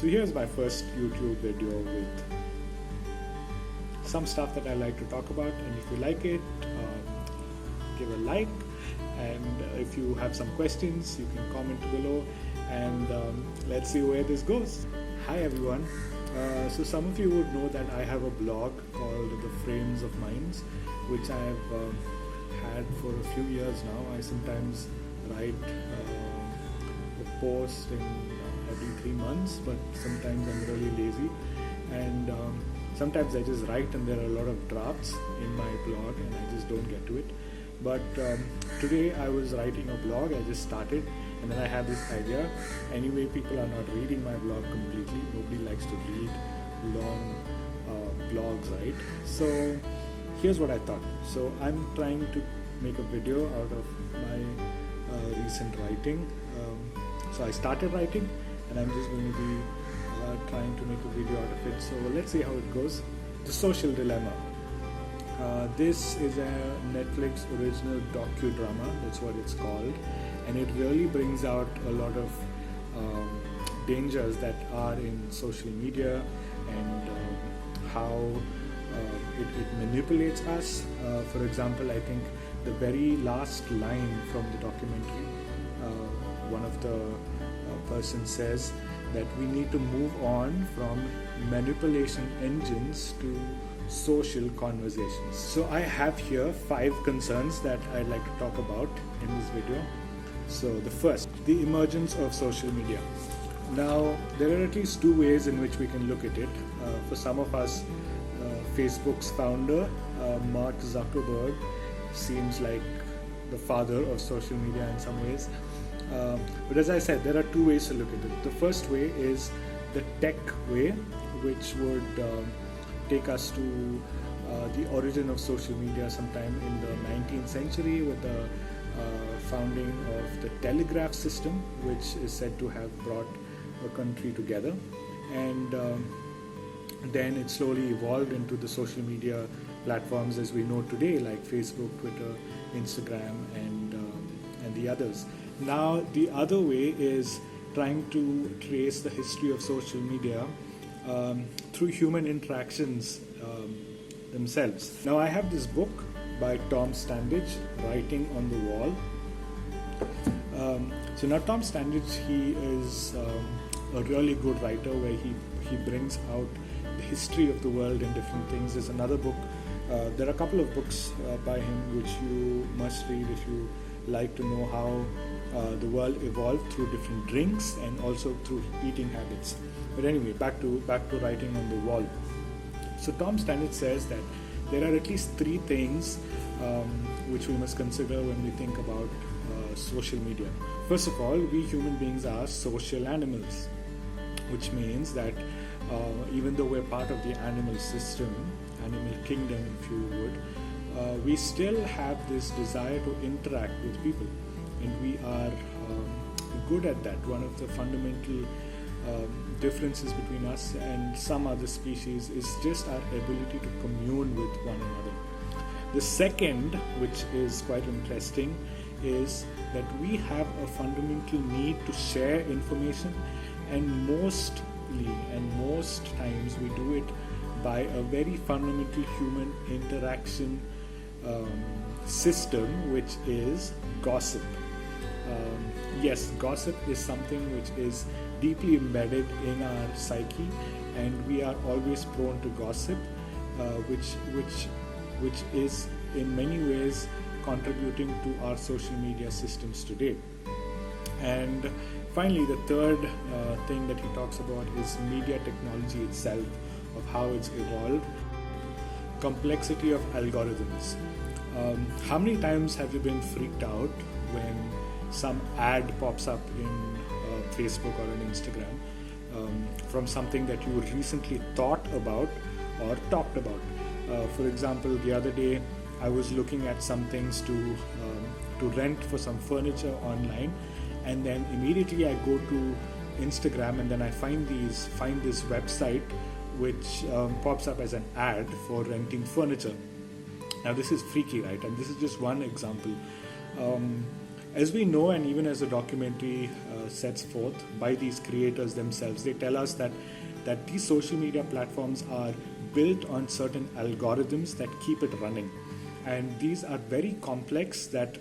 So here's my first YouTube video with some stuff that I like to talk about, and if you like it, give a like, and if you have some questions you can comment below, and let's see where this goes. Hi everyone. So some of you would know that I have a blog called The Frames of Minds, which I have had for a few years now. I sometimes write a post in every 3 months, but sometimes I'm really lazy, and sometimes I just write and there are a lot of drafts in my blog and I just don't get to it. But today I was writing a blog. I just started, and then I had this idea. Anyway, people are not reading my blog completely. Nobody likes to read long blogs, right? So here's what I thought. So I'm trying to make a video out of my recent writing. So I started writing, and I'm just going to be trying to make a video out of it. So let's see how it goes. The Social Dilemma. This is a Netflix original docudrama, that's what it's called, and it really brings out a lot of dangers that are in social media, and how it manipulates us. For example, I think the very last line from the documentary, one of the person says that we need to move on from manipulation engines to social conversations. So I have here 5 concerns that I'd like to talk about in this video. So the first, the emergence of social media. Now there are at least 2 ways in which we can look at it. For some of us, Facebook's founder, Mark Zuckerberg, seems like the father of social media in some ways. But as I said, there are 2 ways to look at it. The first way is the tech way, which would take us to the origin of social media sometime in the 19th century with the founding of the telegraph system, which is said to have brought a country together. And then it slowly evolved into the social media platforms as we know today, like Facebook, Twitter, Instagram, and the others. Now the other way is trying to trace the history of social media through human interactions themselves. Now I have this book by Tom Standage, Writing on the Wall. So now Tom Standage, he is a really good writer where he brings out the history of the world and different things. There's another book, there are a couple of books by him which you must read if you like to know how the world evolved through different drinks and also through eating habits. But anyway, back to Writing on the Wall. So Tom Standage says that there are at least 3 things which we must consider when we think about social media. First of all, we human beings are social animals, which means that even though we're part of the animal system, animal kingdom if you would, we still have this desire to interact with people, and we are good at that. One of the fundamental differences between us and some other species is just our ability to commune with one another. The second, which is quite interesting, is that we have a fundamental need to share information, and most times we do it by a very fundamental human interaction system, which is gossip. Yes, gossip is something which is deeply embedded in our psyche, and we are always prone to gossip, which is in many ways contributing to our social media systems today. And finally, the third thing that he talks about is media technology itself, of how it's evolved, complexity of algorithms. How many times have you been freaked out when some ad pops up in Facebook or on Instagram from something that you recently thought about or talked about? For example, the other day I was looking at some things to rent for some furniture online, and then immediately I go to Instagram, and then I find this website which pops up as an ad for renting furniture. Now this is freaky, right? And this is just one example. As we know, and even as the documentary sets forth by these creators themselves, they tell us that these social media platforms are built on certain algorithms that keep it running. And these are very complex that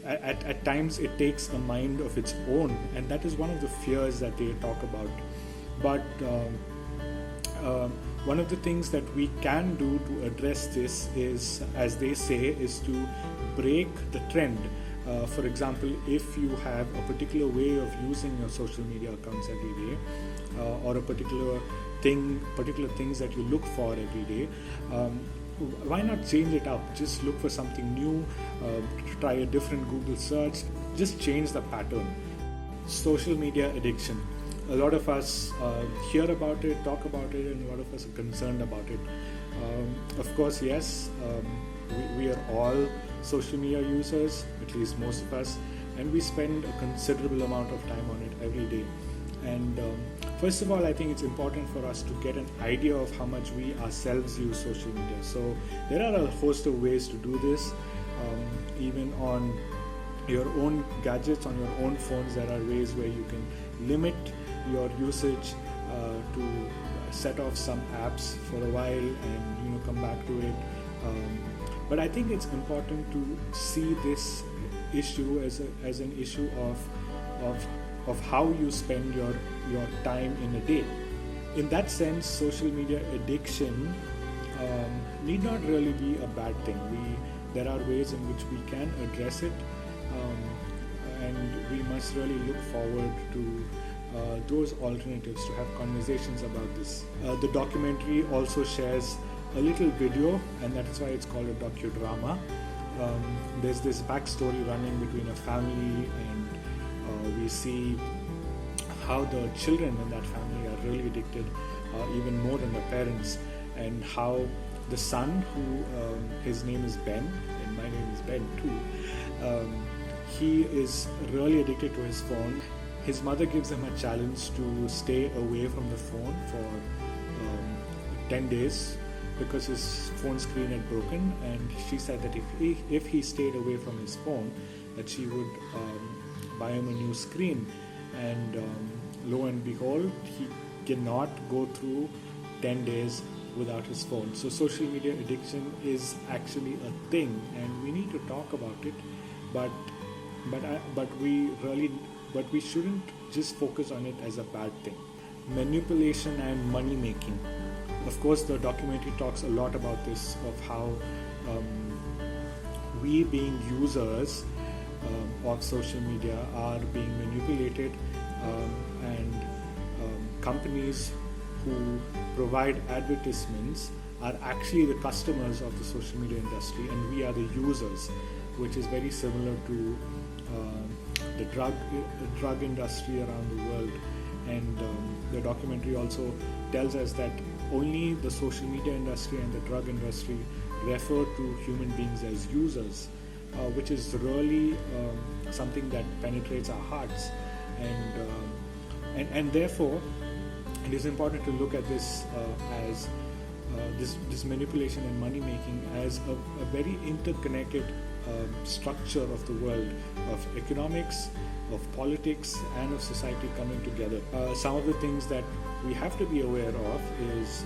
at times it takes a mind of its own, and that is one of the fears that they talk about. But one of the things that we can do to address this is, as they say, is to break the trend. For example, if you have a particular way of using your social media accounts every day, or a particular things that you look for every day, why not change it up? Just look for something new, try a different Google search, just change the pattern. Social media addiction. A lot of us hear about it, talk about it, and a lot of us are concerned about it. Of course, yes, we are all social media users, at least most of us, and we spend a considerable amount of time on it every day. And first of all, I think it's important for us to get an idea of how much we ourselves use social media. So there are a host of ways to do this. Even on your own gadgets, on your own phones, there are ways where you can limit your usage, to set off some apps for a while and come back to it. But I think it's important to see this issue as an issue of how you spend your time in a day. In that sense, social media addiction need not really be a bad thing. There are ways in which we can address it, and we must really look forward to those alternatives, to have conversations about this. The documentary also shares a little video, and that is why it's called a docudrama. There's this backstory running between a family, and we see how the children in that family are really addicted, even more than the parents, and how the son, who his name is Ben, and my name is Ben too, he is really addicted to his phone. His mother gives him a challenge to stay away from the phone for 10 days because his phone screen had broken, and she said that if he stayed away from his phone, that she would buy him a new screen. And lo and behold, he cannot go through 10 days without his phone. So social media addiction is actually a thing, and we need to talk about it. But we shouldn't just focus on it as a bad thing. Manipulation and money making. Of course, the documentary talks a lot about this, of how we being users of social media are being manipulated, and companies who provide advertisements are actually the customers of the social media industry, and we are the users, which is very similar to the drug industry around the world. And the documentary also tells us that only the social media industry and the drug industry refer to human beings as users, which is really something that penetrates our hearts. And therefore, it is important to look at this as this manipulation and money making as a very interconnected structure of the world, of economics, of politics, and of society coming together. Some of the things that we have to be aware of is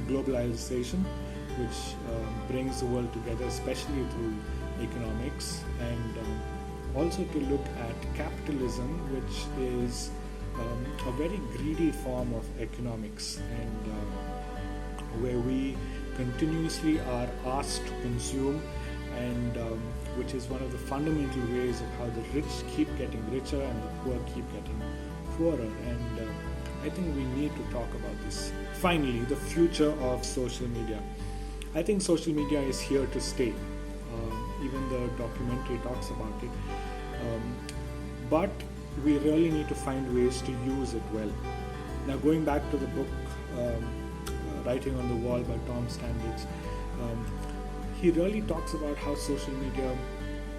globalization, which brings the world together, especially through economics, and also to look at capitalism, which is a very greedy form of economics, and where we continuously are asked to consume, and which is one of the fundamental ways of how the rich keep getting richer and the poor keep getting poorer. And I think we need to talk about this. Finally, the future of social media. I think social media is here to stay. Even the documentary talks about it. But we really need to find ways to use it well. Now, going back to the book Writing on the Wall by Tom Standage, he really talks about how social media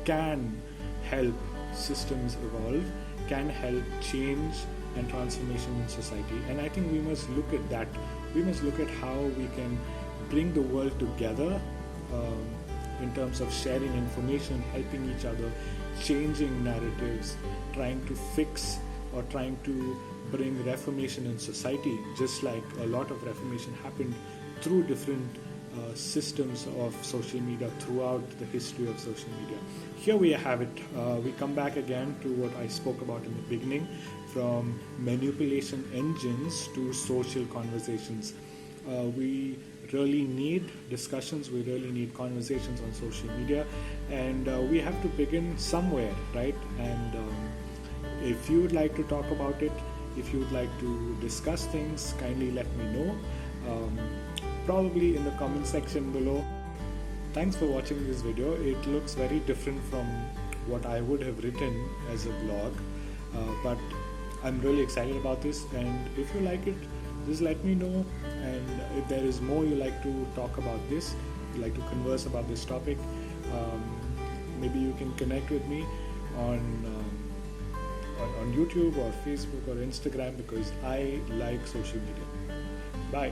can help systems evolve, can help change and transformation in society. And I think we must look at that. We must look at how we can bring the world together in terms of sharing information, helping each other, changing narratives, trying to fix or trying to bring reformation in society, just like a lot of reformation happened through different systems of social media throughout the history of social media. Here we have it. We come back again to what I spoke about in the beginning, from manipulation engines to social conversations. We really need discussions, we really need conversations on social media, and we have to begin somewhere, right? And if you would like to talk about it, if you would like to discuss things, kindly let me know, probably in the comment section below. Thanks for watching this video. It looks very different from what I would have written as a blog, but I'm really excited about this, and if you like it, just let me know. And if there is more you like to talk about this, you like to converse about this topic, maybe you can connect with me on YouTube or Facebook or Instagram, because I like social media. Bye.